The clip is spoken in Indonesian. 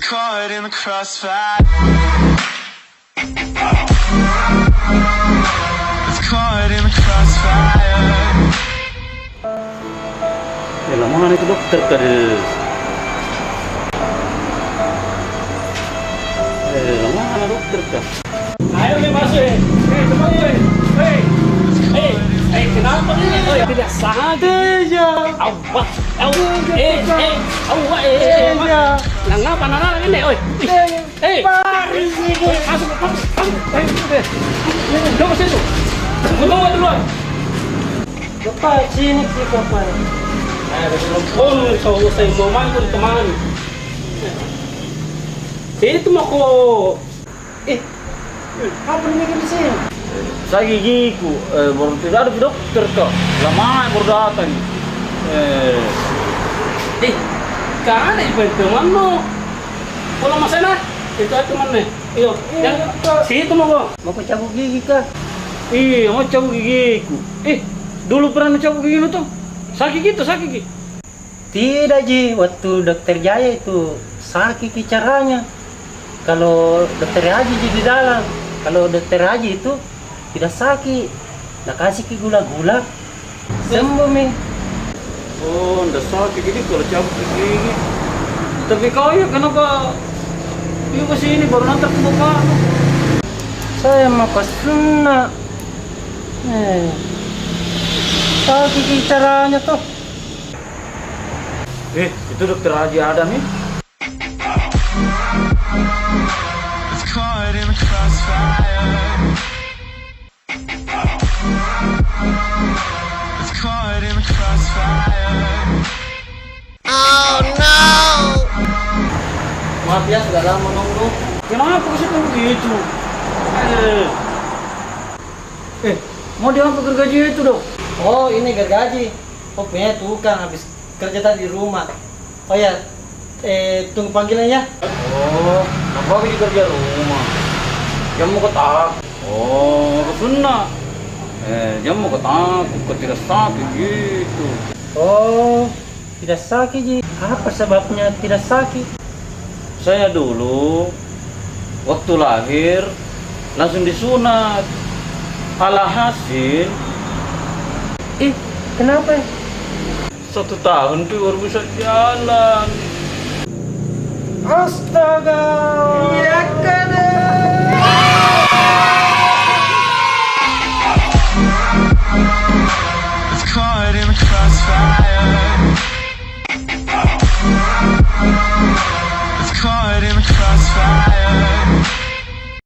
caught in the crossfire. It's caught in the crossfire. Yalah, mana itu dokter kades? Mana dokter kah? Ayo nih masuk, cepat kenapa nih? Tidak saja. Awak, ngapa nana ini? Masuk. Coba situ. Tunggu duluan. Bapak sini sih bapak. Telepon, saya mau main teman. Itu mau kok. Apa nih di sini? Saya gigiku, baru tidak ada dokter kok. Lama baru datang. Kan itu teman lo. Kalau mas enak, itu teman nih. Iyo, yang situ mau. Mau cabut gigi kah? Iya, mau cabut gigiku. Dulu pernah cabut gigi lu tuh. Sakit gitu. Tidak Ji, waktu dokter Jaya itu sakit caranya. Kalau dokter Haji di dalam, kalau dokter Haji itu tidak sakit, nak kasih ke gula-gula, sembuh mi. Oh, ndak sakit gini kalau cabut gigi. Tapi kau ya kenapa? Yuk ke sini baru nanti ke muka. Saya mau ke sunnah. Sakit caranya tuh. Itu dokter Haji Adam nih. It's caught in the crossfire. It's caught in the crossfire. Maaf ya, sudah lama nunggu. Kenapa sih kamu begitu? Mau diapa gergaji itu dong? Oh ini gergaji. Oh punya tukang habis kerja tadi di rumah. Oh ya, tunggu panggilannya. Oh, kenapa di kerja rumah? Jam mau ketak. Oh, ke sunnah. Jam mau ketak, kok tidak sakit gitu. Oh, tidak sakit Ji. Apa sebabnya tidak sakit? Saya dulu waktu lahir langsung disunat. Alhasil Kenapa? 1 tahun tuh baru bisa jalan. Astaga. Ya kan. It's caught in the crossfire. It's caught in the crossfire.